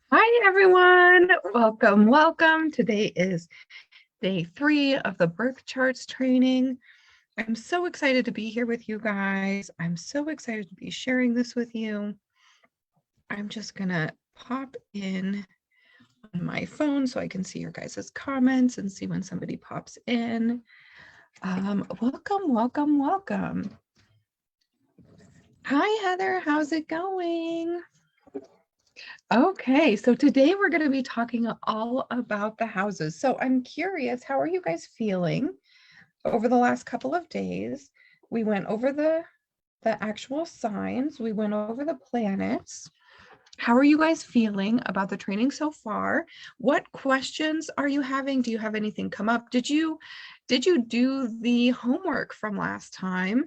Hi, everyone. Welcome. Today is day 3 of the birth charts training. I'm so excited to be here with you guys. I'm so excited to be sharing this with you. I'm just going to pop in on my phone so I can see your guys' comments and see when somebody pops in. Welcome. Hi, Heather. How's it going? Okay, so today we're going to be talking all about the houses. So I'm curious, how are you guys feeling over the last couple of days? We went over the actual signs, we went over the planets. How are you guys feeling about the training so far? What questions are you having? Do you have anything come up? Did you do the homework from last time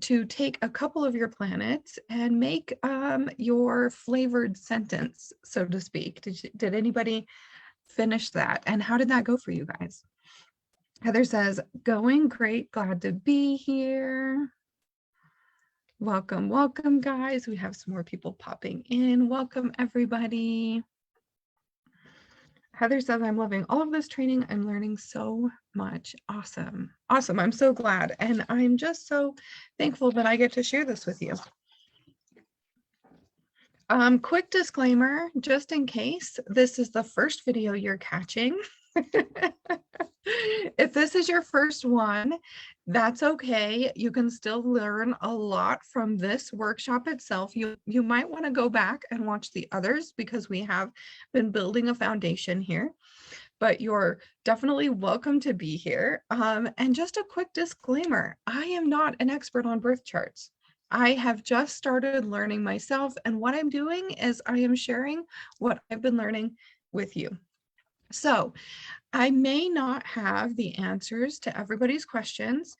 to take a couple of your planets and make your flavored sentence, so to speak? Did anybody finish that? And how did that go for you guys? Heather says, going great, glad to be here. Welcome, guys. We have some more people popping in. Welcome, everybody. Heather says, I'm loving all of this training. I'm learning so much. Awesome. I'm so glad. And I'm just so thankful that I get to share this with you. Quick disclaimer, just in case this is the first video you're catching. If this is your first one, that's okay. You can still learn a lot from this workshop itself. You might want to go back and watch the others because we have been building a foundation here, but you're definitely welcome to be here. And just a quick disclaimer, I am not an expert on birth charts. I have just started learning myself, and what I'm doing is I am sharing what I've been learning with you. So I may not have the answers to everybody's questions.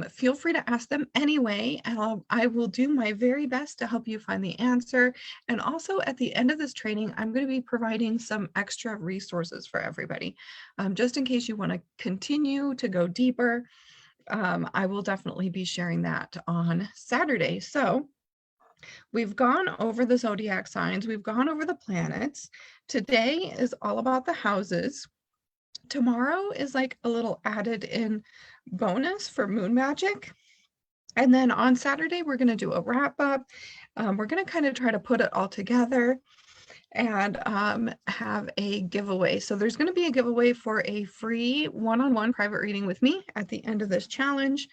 Feel free to ask them anyway, and I will do my very best to help you find the answer. And also at the end of this training, I'm going to be providing some extra resources for everybody. Just in case you want to continue to go deeper, I will definitely be sharing that on Saturday. So we've gone over the zodiac signs, we've gone over the planets. Today is all about the houses. Tomorrow is like a little added in bonus for moon magic. And then on Saturday, we're going to do a wrap up. We're going to kind of try to put it all together and have a giveaway. So there's going to be a giveaway for a free one-on-one private reading with me at the end of this challenge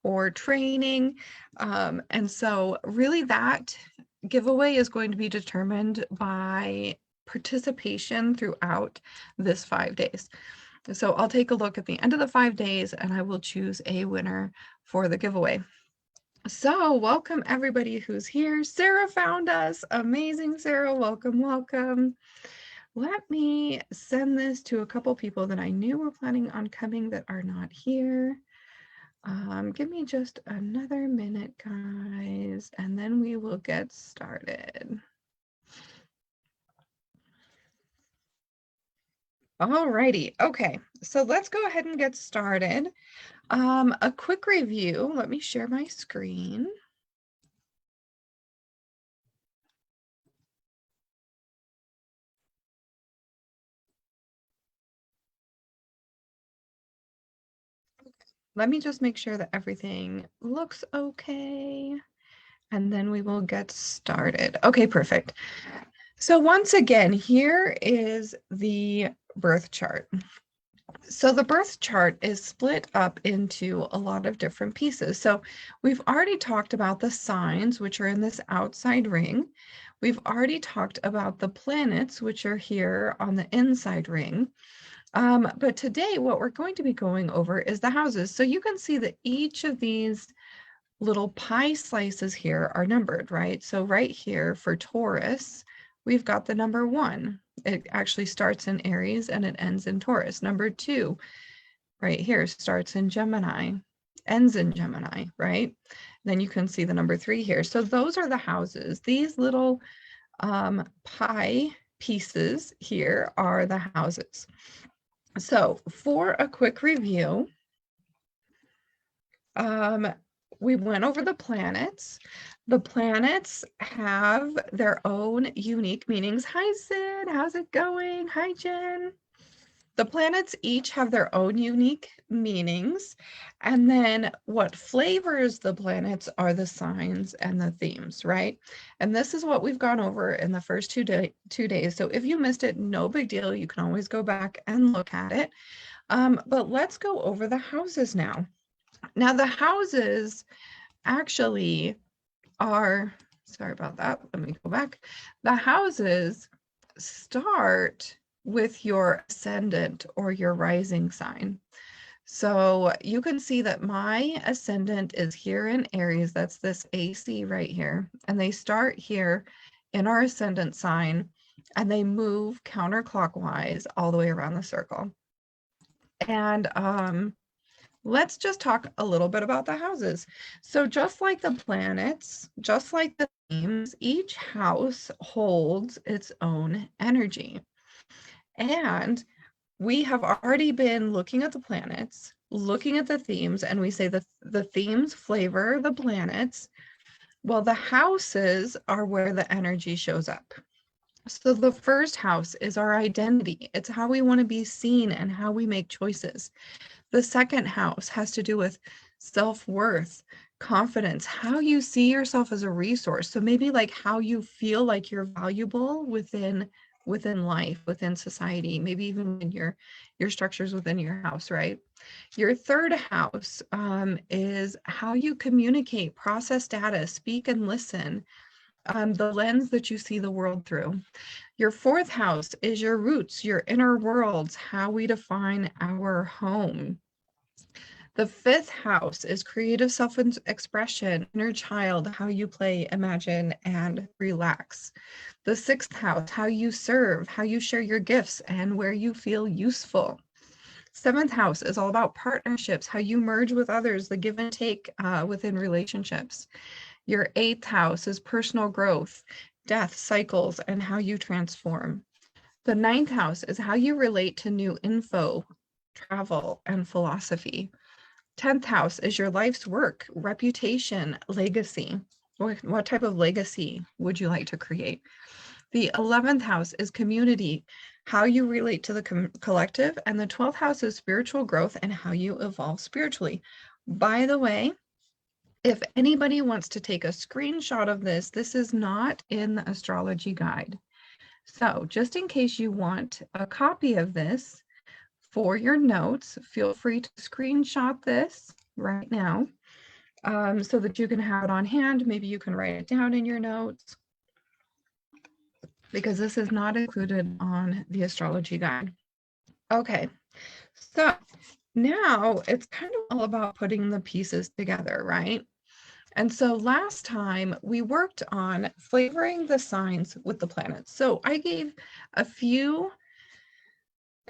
or training. And so really that giveaway is going to be determined by participation throughout this 5 days. So I'll take a look at the end of the 5 days and I will choose a winner for the giveaway. So welcome everybody who's here. Sarah found us. Amazing, Sarah. Welcome. Let me send this to a couple people that I knew were planning on coming that are not here. Give me just another minute, guys, and then we will get started. All righty. Okay, so let's go ahead and get started. A quick review. Let me share my screen. Let me just make sure that everything looks okay, and then we will get started. Okay, perfect. So once again, here is the birth chart. So the birth chart is split up into a lot of different pieces. So we've already talked about the signs, which are in this outside ring. We've already talked about the planets, which are here on the inside ring. But today, what we're going to be going over is the houses. So you can see that each of these little pie slices here are numbered, right? So right here for Taurus, we've got the number 1. It actually starts in Aries and it ends in Taurus. Number 2, right here, starts in Gemini, ends in Gemini, right? Then you can see the number 3 here. So those are the houses. These little pie pieces here are the houses. So for a quick review, we went over the planets. The planets have their own unique meanings. Hi, Sid. How's it going? Hi, Jen. The planets each have their own unique meanings. And then what flavors the planets are the signs and the themes, right? And this is what we've gone over in the first 2 days. So if you missed it, no big deal. You can always go back and look at it. But let's go over the houses now. Now, the houses actually are, sorry about that, let me go back. The houses start with your ascendant or your rising sign. So you can see that my ascendant is here in Aries. That's this AC right here. And they start here in our ascendant sign and they move counterclockwise all the way around the circle. And let's just talk a little bit about the houses. So just like the planets, just like the themes, each house holds its own energy. And we have already been looking at the planets, looking at the themes, and we say that the themes flavor the planets. Well, the houses are where the energy shows up. So the first house is our identity. It's how we want to be seen and how we make choices. The second house has to do with self-worth, confidence, how you see yourself as a resource. So maybe like how you feel like you're valuable within life, within society, maybe even in your structures within your house, right? Your third house is how you communicate, process data, speak and listen, the lens that you see the world through. Your fourth house is your roots, your inner worlds, how we define our home. The fifth house is creative self-expression, inner child, how you play, imagine, and relax. The sixth house, how you serve, how you share your gifts, and where you feel useful. Seventh house is all about partnerships, how you merge with others, the give and take within relationships. Your eighth house is personal growth, death, cycles, and how you transform. The ninth house is how you relate to new info, travel, and philosophy. 10th house is your life's work, reputation, legacy. What type of legacy would you like to create? The 11th house is community, how you relate to the collective. And the 12th house is spiritual growth and how you evolve spiritually. By the way, if anybody wants to take a screenshot of this, this is not in the astrology guide. So just in case you want a copy of this for your notes, feel free to screenshot this right now so that you can have it on hand. Maybe you can write it down in your notes because this is not included on the astrology guide. Okay, so now it's kind of all about putting the pieces together, right? And so last time we worked on flavoring the signs with the planets. So I gave a few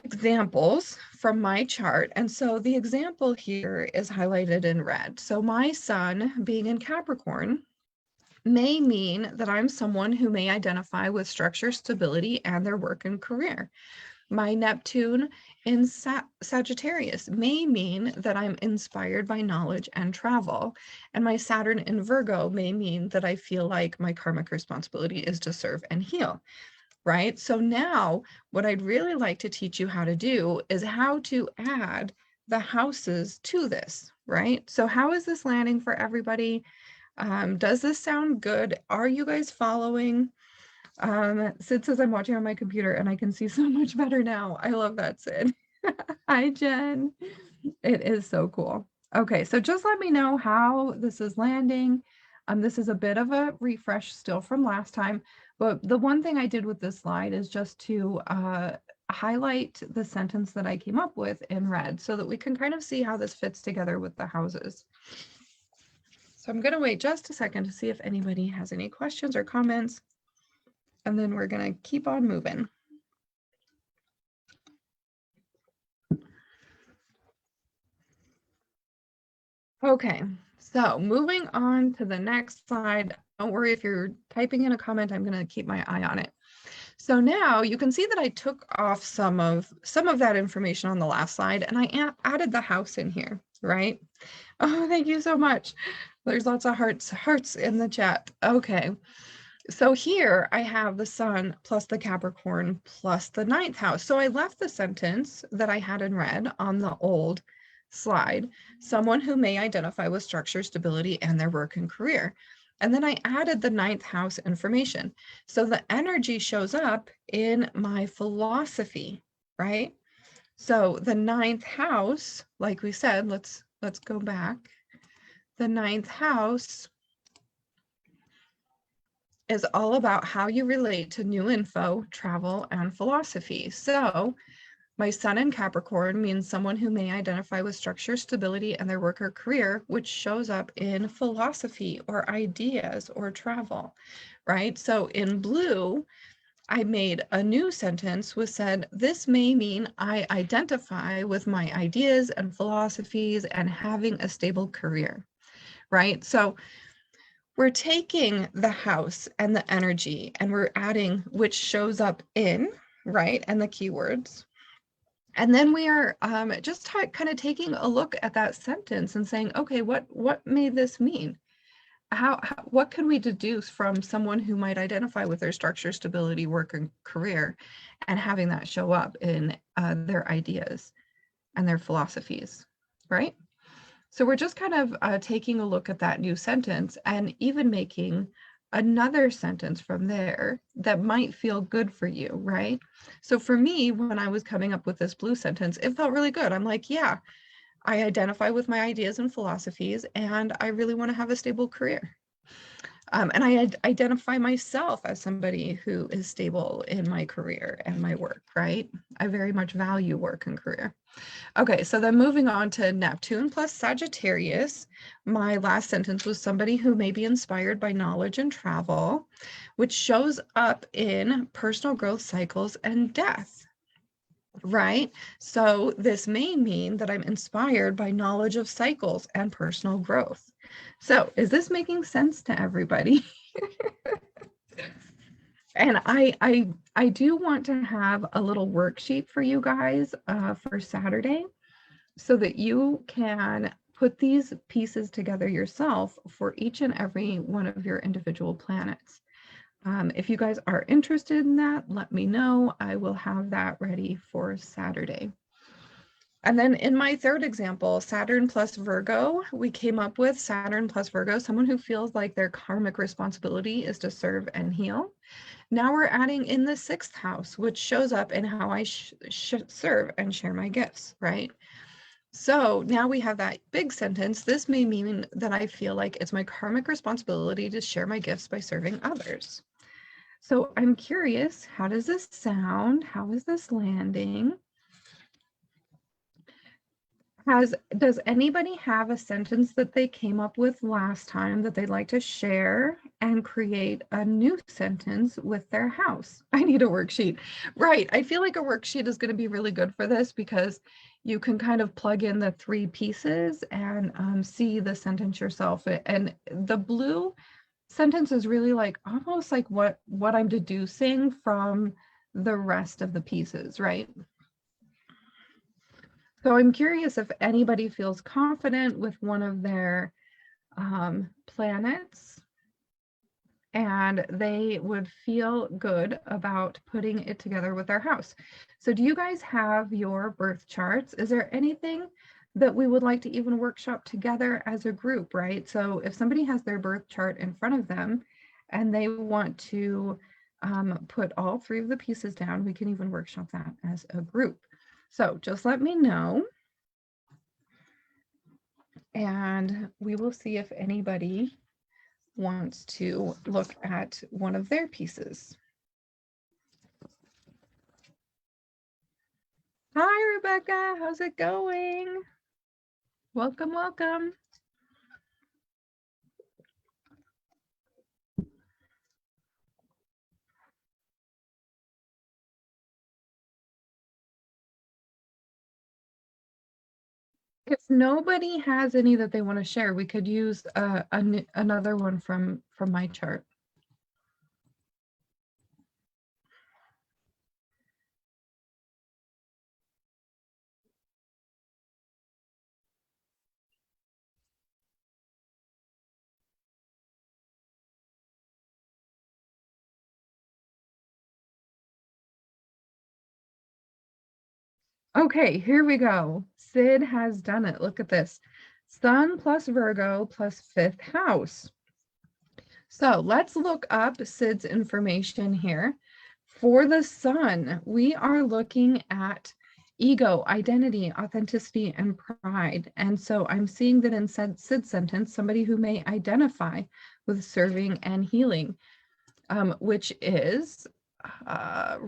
examples from my chart. And so the example here is highlighted in red. So my sun being in Capricorn may mean that I'm someone who may identify with structure, stability, and their work and career. My Neptune in Sagittarius may mean that I'm inspired by knowledge and travel. And my Saturn in Virgo may mean that I feel like my karmic responsibility is to serve and heal, right? So now what I'd really like to teach you how to do is how to add the houses to this, right? So how is this landing for everybody? Does this sound good? Are you guys following? Sid says I'm watching on my computer and I can see so much better now. I love that, Sid. Hi, Jen. It is so cool. Okay, so just let me know how this is landing. This is a bit of a refresh still from last time, but the one thing I did with this slide is just to highlight the sentence that I came up with in red so that we can kind of see how this fits together with the houses. So I'm going to wait just a second to see if anybody has any questions or comments, and then we're going to keep on moving. Okay, so moving on to the next slide. Don't worry if you're typing in a comment, I'm going to keep my eye on it. So now you can see that I took off some of that information on the last slide and I added the house in here, right? Oh, thank you so much. There's lots of hearts in the chat. Okay. So here I have the sun plus the Capricorn plus the ninth house. So I left the sentence that I had in red on the old slide, someone who may identify with structure, stability, and their work and career. And then I added the ninth house information. So the energy shows up in my philosophy, right? So the ninth house, like we said, let's go back. The ninth house is all about how you relate to new info, travel, and philosophy. So my sun in Capricorn means someone who may identify with structure, stability, and their work or career, which shows up in philosophy or ideas or travel, right? So in blue, I made a new sentence which said, this may mean I identify with my ideas and philosophies and having a stable career, right? So we're taking the house and the energy and we're adding which shows up in, right? And the keywords. And then we are just kind of taking a look at that sentence and saying, okay, what may this mean? What can we deduce from someone who might identify with their structure, stability, work, and career, and having that show up in their ideas and their philosophies, right? So we're just kind of taking a look at that new sentence and even making another sentence from there that might feel good for you, right? So for me, when I was coming up with this blue sentence, it felt really good. I'm like, yeah, I identify with my ideas and philosophies, and I really want to have a stable career. And I identify myself as somebody who is stable in my career and my work, right? I very much value work and career. Okay, so then moving on to Neptune plus Sagittarius, my last sentence was somebody who may be inspired by knowledge and travel, which shows up in personal growth cycles and death, right? So this may mean that I'm inspired by knowledge of cycles and personal growth. So is this making sense to everybody? And I do want to have a little worksheet for you guys for Saturday so that you can put these pieces together yourself for each and every one of your individual planets. If you guys are interested in that, let me know. I will have that ready for Saturday. And then in my third example, Saturn plus Virgo, we came up with Saturn plus Virgo, someone who feels like their karmic responsibility is to serve and heal. Now we're adding in the sixth house, which shows up in how I serve and share my gifts, right? So now we have that big sentence. This may mean that I feel like it's my karmic responsibility to share my gifts by serving others. So I'm curious, how does this sound? How is this landing? Does anybody have a sentence that they came up with last time that they'd like to share and create a new sentence with their house? I need a worksheet. Right. I feel like a worksheet is going to be really good for this because you can kind of plug in the three pieces and see the sentence yourself. And the blue sentence is really like almost like what I'm deducing from the rest of the pieces, right? So I'm curious if anybody feels confident with one of their planets and they would feel good about putting it together with their house. So do you guys have your birth charts? Is there anything that we would like to even workshop together as a group, right? So if somebody has their birth chart in front of them and they want to put all three of the pieces down, we can even workshop that as a group. So just let me know. And we will see if anybody wants to look at one of their pieces. Hi, Rebecca. How's it going? Welcome, welcome. If nobody has any that they want to share, we could use another one from my chart. Okay, here we go. Sid has done it. Look at this. Sun plus Virgo plus fifth house. So let's look up Sid's information here. For the sun, we are looking at ego, identity, authenticity, and pride. And so I'm seeing that in Sid's sentence, somebody who may identify with serving and healing, which is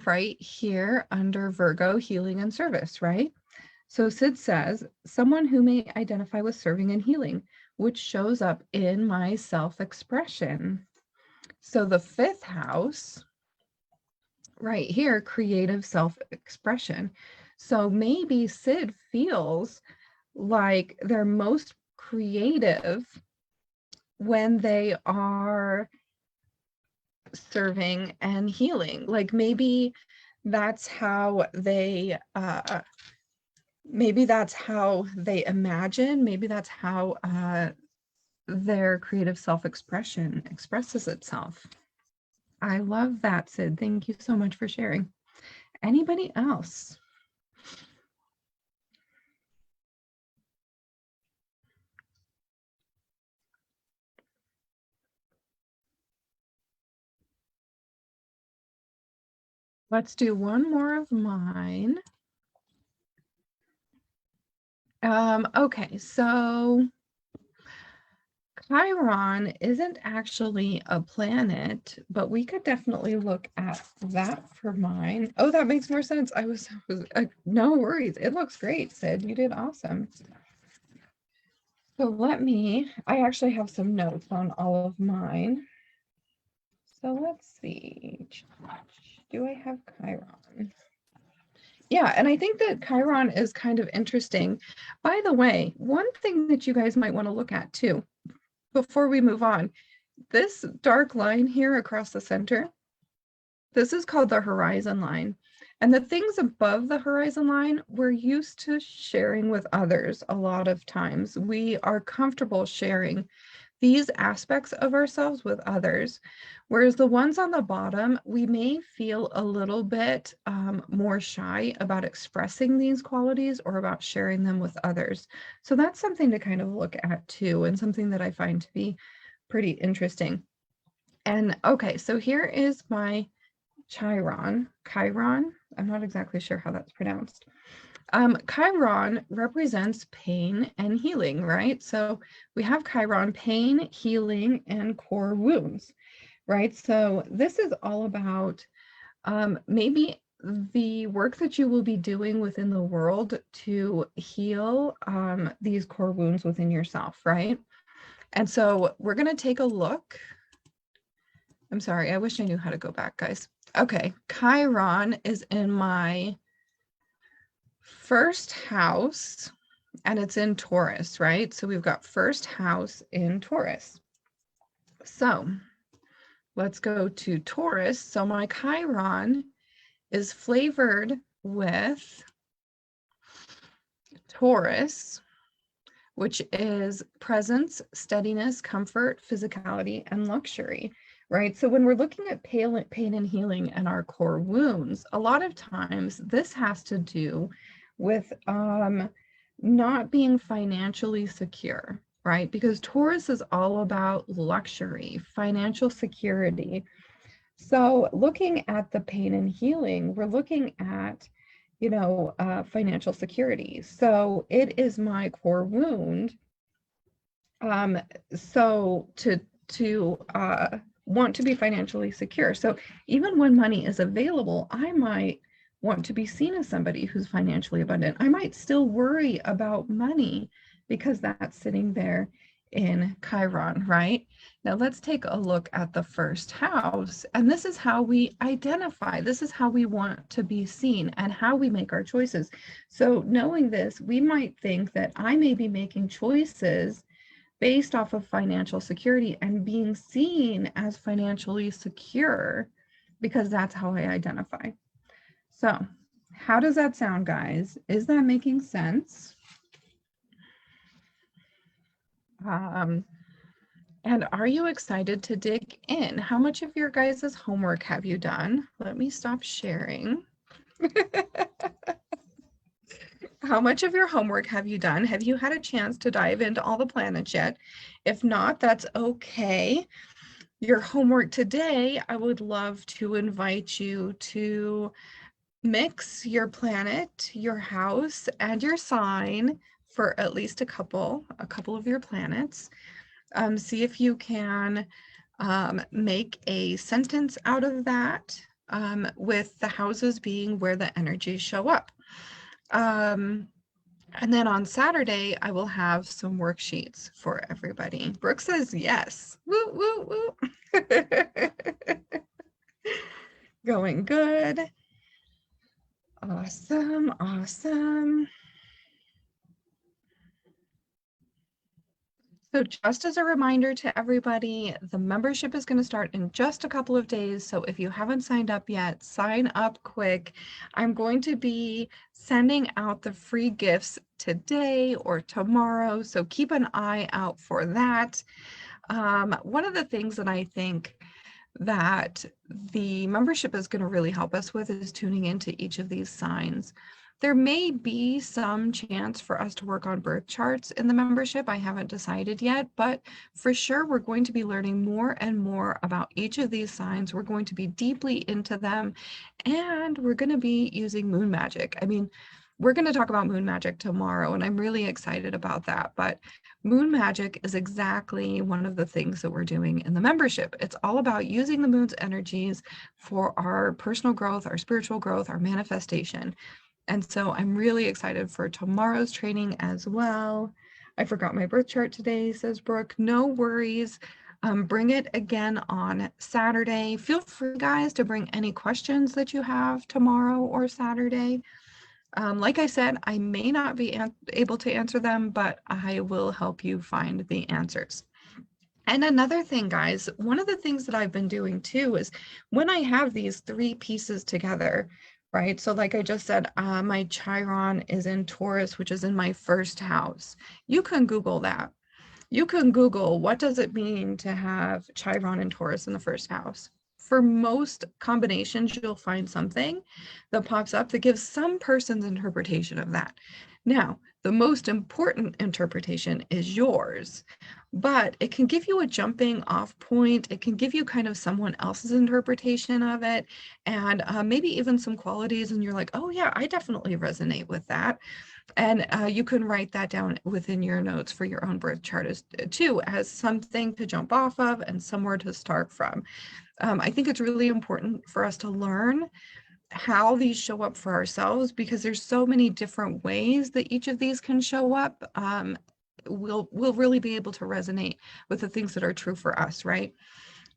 right here under Virgo, healing and service, right? So Sid says, someone who may identify with serving and healing, which shows up in my self-expression. So the fifth house right here, creative self-expression. So maybe Sid feels like they're most creative when they are serving and healing. Like maybe that's how they imagine, maybe that's how their creative self-expression expresses itself. I love that, Sid. Thank you so much for sharing. Anybody else? Let's do one more of mine. Okay, so Chiron isn't actually a planet, but we could definitely look at that for mine. Oh, that makes more sense. I was no worries. It looks great, Sid. You did awesome. So I actually have some notes on all of mine. So let's see. Do I have Chiron? Yeah, and I think that Chiron is kind of interesting. By the way, one thing that you guys might want to look at too, before we move on, this dark line here across the center, this is called the horizon line. And the things above the horizon line, we're used to sharing with others a lot of times. We are comfortable sharing these aspects of ourselves with others. Whereas the ones on the bottom, we may feel a little bit more shy about expressing these qualities or about sharing them with others. So that's something to kind of look at too, and something that I find to be pretty interesting. And okay, so here is my Chiron. I'm not exactly sure how that's pronounced. Chiron represents pain and healing, right? So we have Chiron, pain, healing, and core wounds, right? So this is all about maybe the work that you will be doing within the world to heal these core wounds within yourself, right? And so we're going to take a look. I'm sorry, I wish I knew how to go back, guys. Okay, Chiron is in my first house, and it's in Taurus, right? So we've got first house in Taurus. So let's go to Taurus. So my Chiron is flavored with Taurus, which is presence, steadiness, comfort, physicality, and luxury, right? So when we're looking at pain and healing and our core wounds, a lot of times this has to do with not being financially secure, right? Because Taurus is all about luxury, financial security. So looking at the pain and healing, we're looking at, financial security. So it is my core wound. So to want to be financially secure. So even when money is available, I might want to be seen as somebody who's financially abundant. I might still worry about money because that's sitting there in Chiron, right? Now let's take a look at the first house. And this is how we identify. This is how we want to be seen and how we make our choices. So knowing this, we might think that I may be making choices based off of financial security and being seen as financially secure because that's how I identify. So how does that sound, guys? Is that making sense? And are you excited to dig in? How much of your guys' homework have you done? Let me stop sharing. How much of your homework have you done? Have you had a chance to dive into all the planets yet? If not, that's okay. Your homework today, I would love to invite you to mix your planet, your house, and your sign for at least a couple of your planets. See if you can make a sentence out of that, with the houses being where the energies show up. And then on Saturday, I will have some worksheets for everybody. Brooke says yes. Woo, woo, woo. Going good. Awesome, awesome. So just as a reminder to everybody, the membership is going to start in just a couple of days. So if you haven't signed up yet, sign up quick. I'm going to be sending out the free gifts today or tomorrow. So keep an eye out for that. One of the things that I think that the membership is going to really help us with is tuning into each of these signs. There may be some chance for us to work on birth charts in the membership. I haven't decided yet, but for sure, we're going to be learning more and more about each of these signs. We're going to be deeply into them, and we're going to be using moon magic. I mean, we're going to talk about moon magic tomorrow, and I'm really excited about that. But moon magic is exactly one of the things that we're doing in the membership. It's all about using the moon's energies for our personal growth, our spiritual growth, our manifestation. And so I'm really excited for tomorrow's training as well. I forgot my birth chart today, says Brooke. No worries. Bring it again on Saturday. Feel free, guys, to bring any questions that you have tomorrow or Saturday. Like I said, I may not be able to answer them, but I will help you find the answers. And another thing, guys, one of the things that I've been doing too is when I have these three pieces together, right? So like I just said, my Chiron is in Taurus, which is in my first house. You can Google that. You can Google, what does it mean to have Chiron and Taurus in the first house? For most combinations, you'll find something that pops up that gives some person's interpretation of that. Now, the most important interpretation is yours, but it can give you a jumping off point. It can give you kind of someone else's interpretation of it, and maybe even some qualities, and you're like, oh yeah, I definitely resonate with that. And you can write that down within your notes for your own birth chart too, as something to jump off of and somewhere to start from. I think it's really important for us to learn how these show up for ourselves, because there's so many different ways that each of these can show up. We'll really be able to resonate with the things that are true for us, right?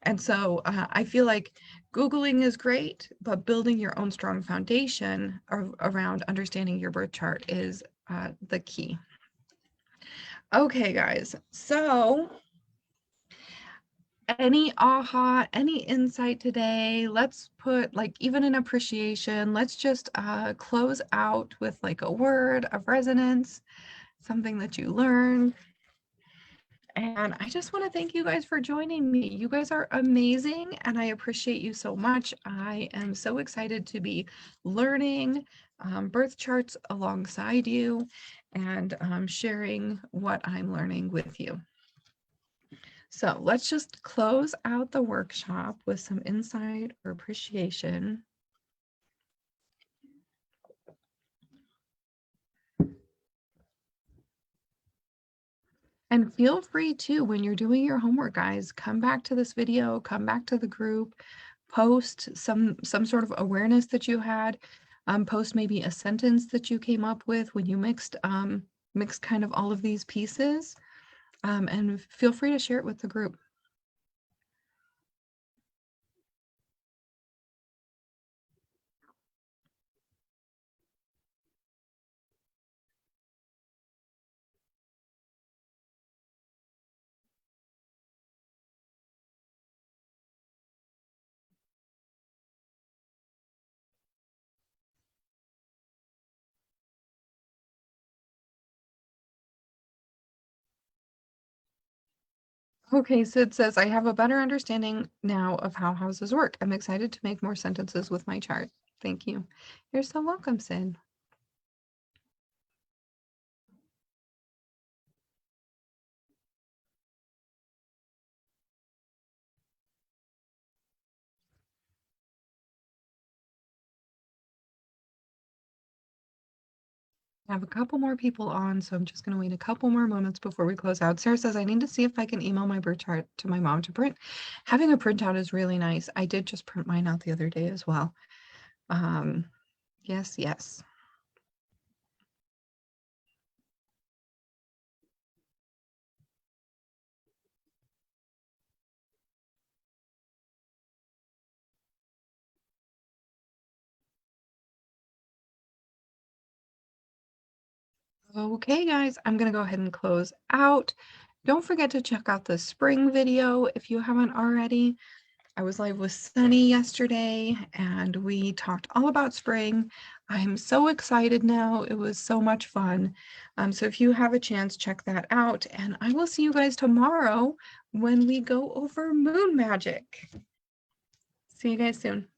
And so I feel like Googling is great, but building your own strong foundation around understanding your birth chart is the key. Okay, guys, so any aha, any insight today? Let's put like even an appreciation. Let's just close out with like a word of resonance, something that you learned. And I just want to thank you guys for joining me. You guys are amazing, and I appreciate you so much. I am so excited to be learning birth charts alongside you and sharing what I'm learning with you. So let's just close out the workshop with some insight or appreciation. And feel free to, when you're doing your homework, guys, come back to this video, come back to the group, post some sort of awareness that you had, post maybe a sentence that you came up with when you mixed kind of all of these pieces, and feel free to share it with the group. Okay, so it says, I have a better understanding now of how houses work. I'm excited to make more sentences with my chart. Thank you. You're so welcome, Sid. I have a couple more people on, so I'm just going to wait a couple more moments before we close out. Sarah says, I need to see if I can email my birth chart to my mom to print. Having a printout is really nice. I did just print mine out the other day as well. Yes, yes. Okay, guys, I'm going to go ahead and close out. Don't forget to check out the spring video if you haven't already. I was live with Sunny yesterday and we talked all about spring. I'm so excited now. It was so much fun. So if you have a chance, check that out. And I will see you guys tomorrow when we go over moon magic. See you guys soon.